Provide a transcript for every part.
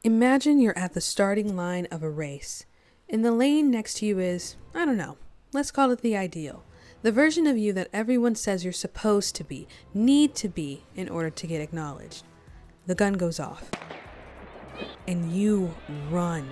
Imagine you're at the starting line of a race. In the lane next to you is, I don't know, let's call it the ideal. The version of you that everyone says you're supposed to be, need to be in order to get acknowledged. The gun goes off. And you run.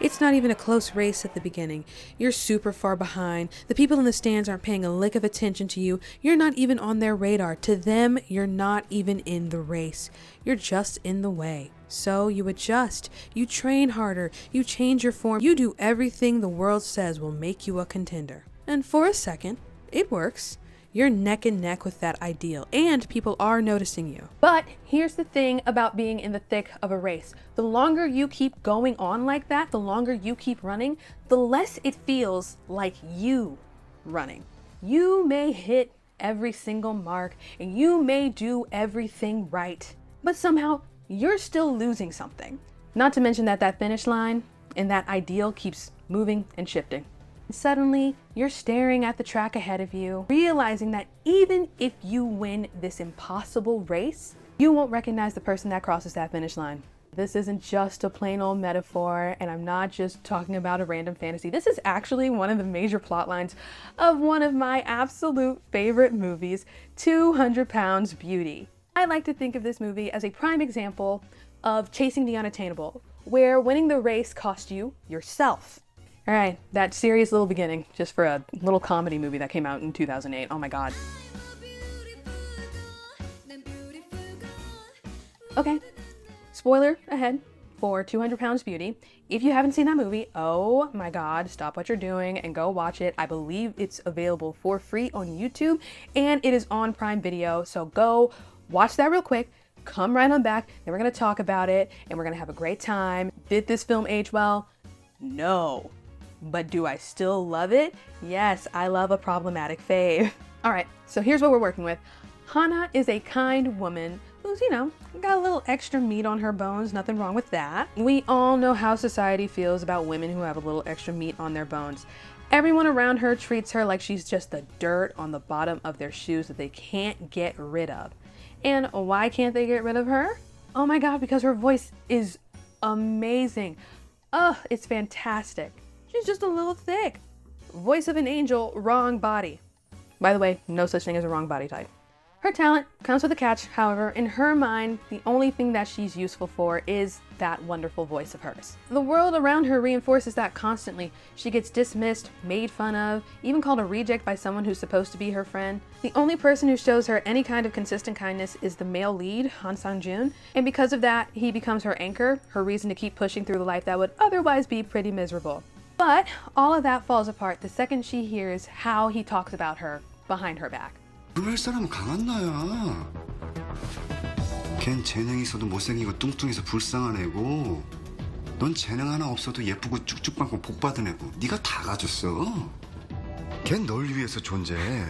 It's not even a close race at the beginning. You're super far behind. The people in the stands aren't paying a lick of attention to you. You're not even on their radar. To them, you're not even in the race. You're just in the way. So you adjust. You train harder. You change your form. You do everything the world says will make you a contender. And for a second, it works. You're neck and neck with that ideal, and people are noticing you. But here's the thing about being in the thick of a race. The longer you keep going on like that, the longer you keep running, the less it feels like you running. You may hit every single mark, and you may do everything right, but somehow you're still losing something. Not to mention that that finish line and that ideal keeps moving and shifting. Suddenly, you're staring at the track ahead of you, realizing that even if you win this impossible race, you won't recognize the person that crosses that finish line. This isn't just a plain old metaphor, and I'm not just talking about a random fantasy. This is actually one of the major plot lines of one of my absolute favorite movies, 200 Pounds Beauty. I like to think of this movie as a prime example of chasing the unattainable, where winning the race cost you yourself. All right, that serious little beginning, just for a little comedy movie that came out in 2008. Oh my God. Okay, spoiler ahead for 200 Pounds Beauty. If you haven't seen that movie, oh my God, stop what you're doing and go watch it. I believe it's available for free on YouTube and it is on Prime Video. So go watch that real quick, come right on back, and we're gonna talk about it and we're gonna have a great time. Did this film age well? No. But do I still love it? Yes, I love a problematic fave. All right, so here's what we're working with. Hana is a kind woman who's, got a little extra meat on her bones, nothing wrong with that. We all know how society feels about women who have a little extra meat on their bones. Everyone around her treats her like she's just the dirt on the bottom of their shoes that they can't get rid of. And why can't they get rid of her? Oh my God, because her voice is amazing. Oh, it's fantastic. She's just a little thick. Voice of an angel, wrong body. By the way, no such thing as a wrong body type. Her talent comes with a catch, however, in her mind, the only thing that she's useful for is that wonderful voice of hers. The world around her reinforces that constantly. She gets dismissed, made fun of, even called a reject by someone who's supposed to be her friend. The only person who shows her any kind of consistent kindness is the male lead, Han Sang-joon, and because of that, he becomes her anchor, her reason to keep pushing through the life that would otherwise be pretty miserable. But all of that falls apart the second she hears how he talks about her behind her back. 그럴 사람은 강한 나야. 걘 재능 있어도 못생기고 뚱뚱해서 불쌍한 애고 넌 재능 하나 없어도 예쁘고 쭉쭉 빵빵 복 받은 애고 네가 다 가졌어. 걘 널 위해서 존재해.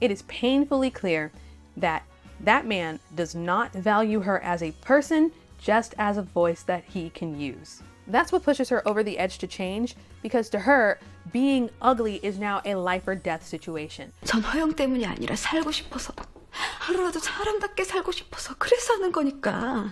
It is painfully clear that that man does not value her as a person, just as a voice that he can use. That's what pushes her over the edge to change, because to her, being ugly is now a life or death situation. 전 허영 때문이 아니라 살고 싶어서, 하루라도 사람답게 살고 싶어서 그래서 하는 거니까.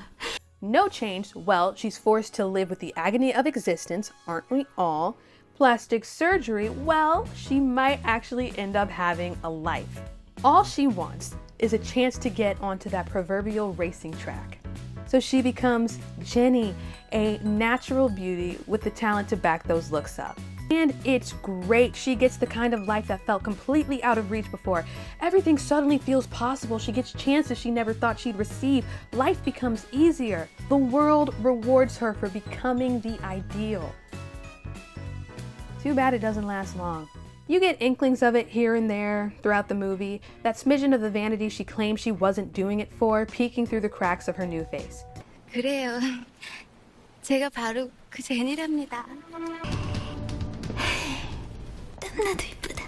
No change, well, she's forced to live with the agony of existence, aren't we all? Plastic surgery, well, she might actually end up having a life. All she wants is a chance to get onto that proverbial racing track. So she becomes Jenny, a natural beauty with the talent to back those looks up. And it's great. She gets the kind of life that felt completely out of reach before. Everything suddenly feels possible. She gets chances she never thought she'd receive. Life becomes easier. The world rewards her for becoming the ideal. Too bad it doesn't last long. You get inklings of it here and there throughout the movie, that smidgen of the vanity she claimed she wasn't doing it for, peeking through the cracks of her new face. 그래요. 제가 바로 그 제니랍니다. 너무나도 이쁘다.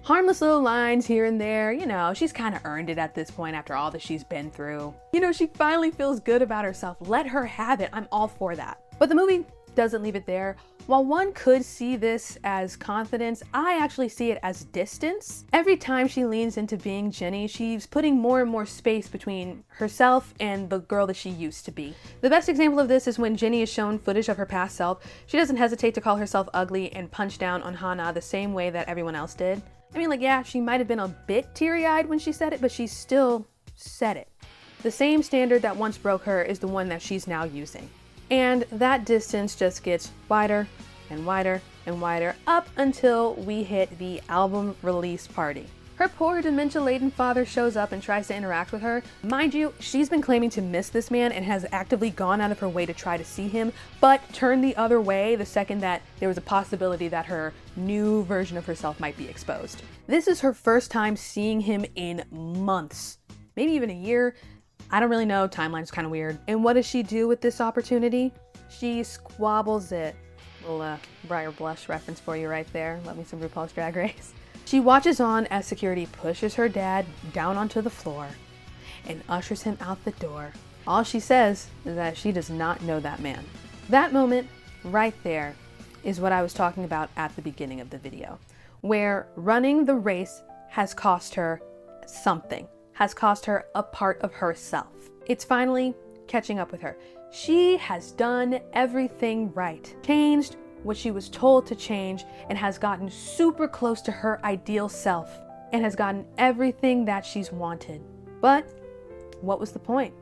Harmless little lines here and there, she's kind of earned it at this point after all that she's been through. She finally feels good about herself. Let her have it. I'm all for that. But the movie doesn't leave it there. While one could see this as confidence, I actually see it as distance. Every time she leans into being Jenny, she's putting more and more space between herself and the girl that she used to be. The best example of this is when Jenny is shown footage of her past self. She doesn't hesitate to call herself ugly and punch down on Hana the same way that everyone else did. I mean, like, yeah, she might have been a bit teary-eyed when she said it, but she still said it. The same standard that once broke her is the one that she's now using. And that distance just gets wider and wider and wider up until we hit the album release party. Her poor dementia-laden father shows up and tries to interact with her. Mind you, she's been claiming to miss this man and has actively gone out of her way to try to see him, but turned the other way the second that there was a possibility that her new version of herself might be exposed. This is her first time seeing him in months, maybe even a year. I don't really know, timeline's kind of weird. And what does she do with this opportunity? She squabbles it. Little Briar Blush reference for you right there. Love me some RuPaul's Drag Race. She watches on as security pushes her dad down onto the floor and ushers him out the door. All she says is that she does not know that man. That moment right there is what I was talking about at the beginning of the video, where running the race has cost her something. Has cost her a part of herself. It's finally catching up with her. She has done everything right, changed what she was told to change, and has gotten super close to her ideal self, and has gotten everything that she's wanted. But what was the point?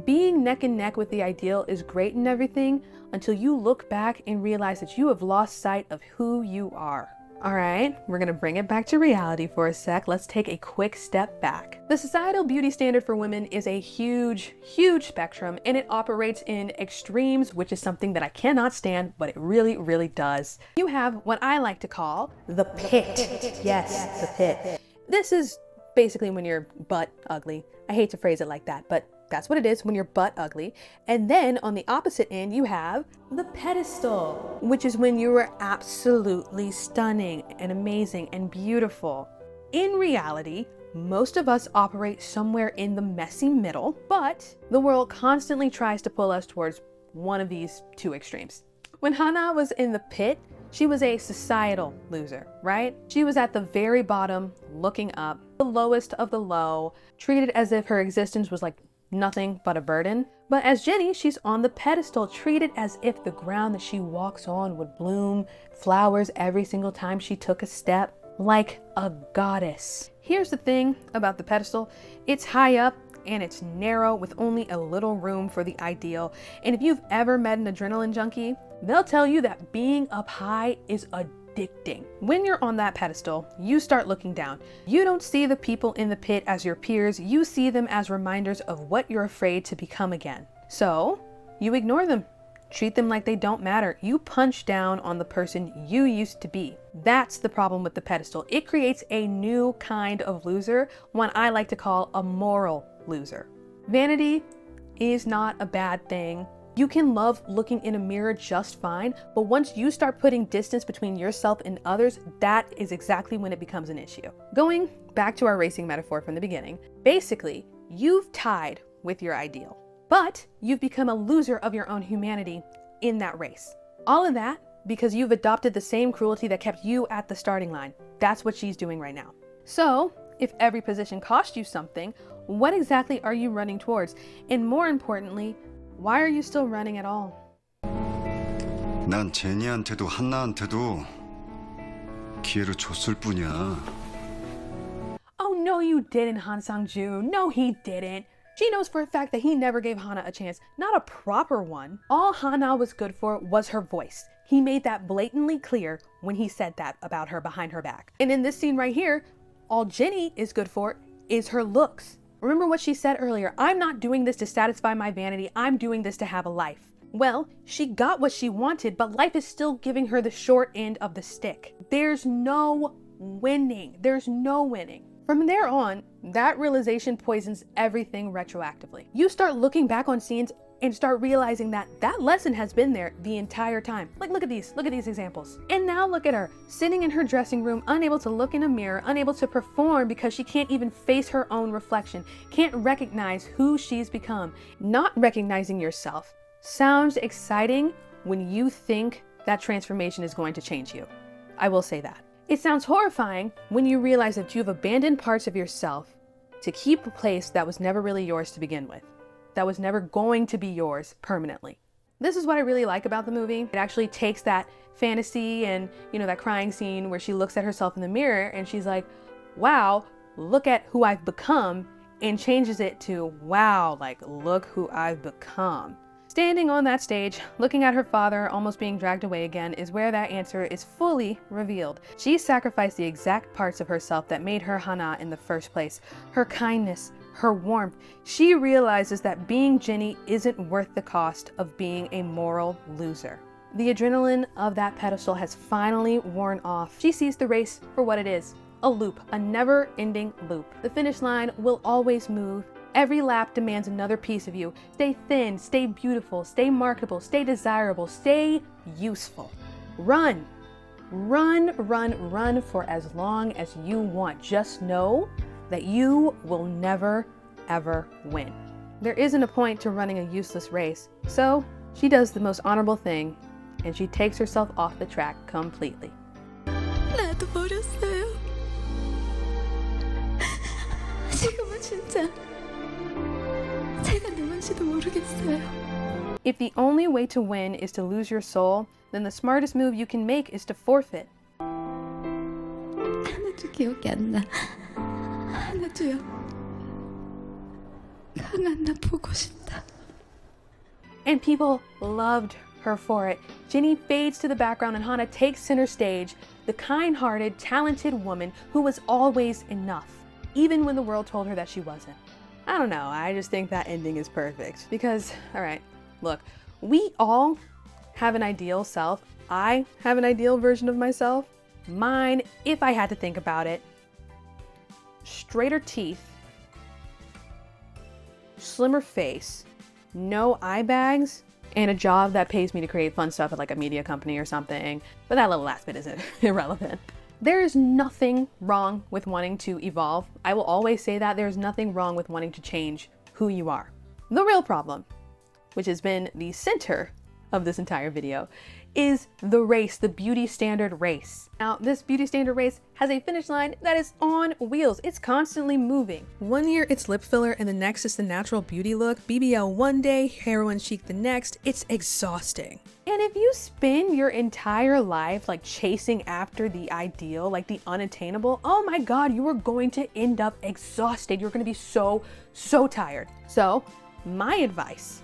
Being neck and neck with the ideal is great and everything until you look back and realize that you have lost sight of who you are. All right, we're gonna bring it back to reality for a sec. Let's take a quick step back. The societal beauty standard for women is a huge, huge spectrum, and it operates in extremes, which is something that I cannot stand, but it really, really does. You have what I like to call the pit. Yes, the pit. This is basically when you're butt ugly. I hate to phrase it like that, but that's what it is when you're butt ugly. And then on the opposite end, you have the pedestal, which is when you are absolutely stunning and amazing and beautiful. In reality, most of us operate somewhere in the messy middle, but the world constantly tries to pull us towards one of these two extremes. When Hana was in the pit, she was a societal loser, right? She was at the very bottom, looking up, the lowest of the low, treated as if her existence was like nothing but a burden. But as Jenny, she's on the pedestal, treated as if the ground that she walks on would bloom flowers every single time she took a step, like a goddess. Here's the thing about the pedestal. It's high up and it's narrow with only a little room for the ideal. And if you've ever met an adrenaline junkie, they'll tell you that being up high is addicting. When you're on that pedestal, you start looking down. You don't see the people in the pit as your peers. You see them as reminders of what you're afraid to become again. So you ignore them. Treat them like they don't matter. You punch down on the person you used to be. That's the problem with the pedestal. It creates a new kind of loser, one I like to call a moral loser. Vanity is not a bad thing. You can love looking in a mirror just fine, but once you start putting distance between yourself and others, that is exactly when it becomes an issue. Going back to our racing metaphor from the beginning, basically, you've tied with your ideal, but you've become a loser of your own humanity in that race. All of that because you've adopted the same cruelty that kept you at the starting line. That's what she's doing right now. So, if every position cost you something, what exactly are you running towards? And more importantly, why are you still running at all? 난 제니한테도 한나한테도 기회를 줬을 뿐이야. Oh no, you didn't, Han Sang-ju. No, he didn't. She knows for a fact that he never gave Hana a chance, not a proper one. All Hana was good for was her voice. He made that blatantly clear when he said that about her behind her back. And in this scene right here, all Jenny is good for is her looks. Remember what she said earlier, I'm not doing this to satisfy my vanity, I'm doing this to have a life. Well, she got what she wanted, but life is still giving her the short end of the stick. There's no winning. There's no winning. From there on, that realization poisons everything retroactively. You start looking back on scenes and start realizing that that lesson has been there the entire time. Like, look at these examples. And now look at her, sitting in her dressing room, unable to look in a mirror, unable to perform because she can't even face her own reflection, can't recognize who she's become. Not recognizing yourself sounds exciting when you think that transformation is going to change you. I will say that. It sounds horrifying when you realize that you've abandoned parts of yourself to keep a place that was never really yours to begin with, that was never going to be yours permanently. This is what I really like about the movie. It actually takes that fantasy and, that crying scene where she looks at herself in the mirror and she's like, wow, look at who I've become, and changes it to, wow, like, look who I've become. Standing on that stage, looking at her father almost being dragged away again, is where that answer is fully revealed. She sacrificed the exact parts of herself that made her Hana in the first place. Her kindness, her warmth. She realizes that being Jinny isn't worth the cost of being a moral loser. The adrenaline of that pedestal has finally worn off. She sees the race for what it is. A loop, a never-ending loop. The finish line will always move. Every lap demands another piece of you. Stay thin, stay beautiful, stay marketable, stay desirable, stay useful. Run. Run, run, run for as long as you want. Just know that you will never, ever win. There isn't a point to running a useless race. So she does the most honorable thing, and she takes herself off the track completely. 놔둬버렸어요. 지금은 진짜 제가 누군지도 모르겠어요. If the only way to win is to lose your soul, then the smartest move you can make is to forfeit. 하나도 기억이 안 나. 하나도요. 강한 나 보고 싶다. And people loved her for it. Jinny fades to the background and Hana takes center stage, the kind-hearted, talented woman who was always enough, even when the world told her that she wasn't. I don't know, I just think that ending is perfect. Because, alright, look, we all have an ideal self. I have an ideal version of myself. Mine, if I had to think about it, straighter teeth, slimmer face, no eye bags, and a job that pays me to create fun stuff at like a media company or something. But that little last bit isn't irrelevant. There is nothing wrong with wanting to evolve. I will always say that there's nothing wrong with wanting to change who you are. The real problem, which has been the center of this entire video, is the race, the beauty standard race. Now, this beauty standard race has a finish line that is on wheels. It's constantly moving. One year it's lip filler and the next is the natural beauty look. BBL one day, heroin chic the next. It's exhausting. And if you spend your entire life like chasing after the ideal, like the unattainable, oh my God, you are going to end up exhausted. You're going to be so tired. So my advice,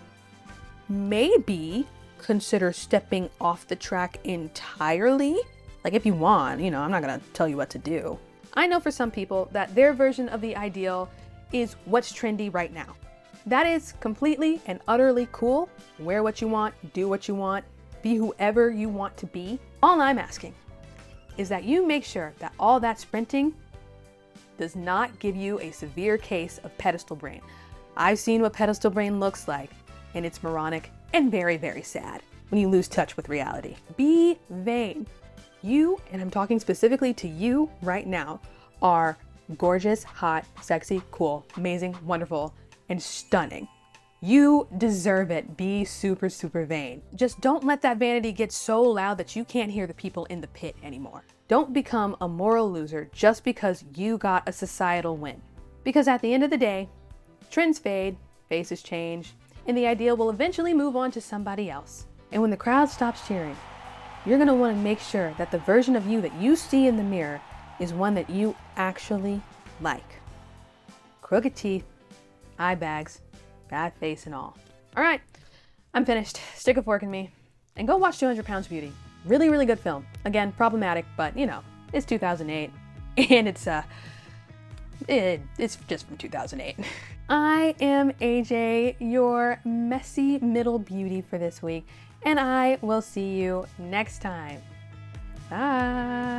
maybe consider stepping off the track entirely. Like if you want, I'm not gonna tell you what to do. I know for some people that their version of the ideal is what's trendy right now. That is completely and utterly cool. Wear what you want, do what you want, be whoever you want to be. All I'm asking is that you make sure that all that sprinting does not give you a severe case of pedestal brain. I've seen what pedestal brain looks like, and it's moronic and very sad when you lose touch with reality. Be vain. You, and I'm talking specifically to you right now, are gorgeous, hot, sexy, cool, amazing, wonderful, and stunning. You deserve it. Be super vain. Just don't let that vanity get so loud that you can't hear the people in the pit anymore. Don't become a moral loser just because you got a societal win. Because at the end of the day, trends fade, faces change, and the ideal will eventually move on to somebody else. And when the crowd stops cheering, you're gonna wanna make sure that the version of you that you see in the mirror is one that you actually like. Crooked teeth, eye bags, bad face and all. All right, I'm finished. Stick a fork in me and go watch 200 Pounds Beauty. Really good film. Again, problematic, but it's 2008 and it's just from 2008. I am AJ, your messy middle beauty for this week, and I will see you next time. Bye.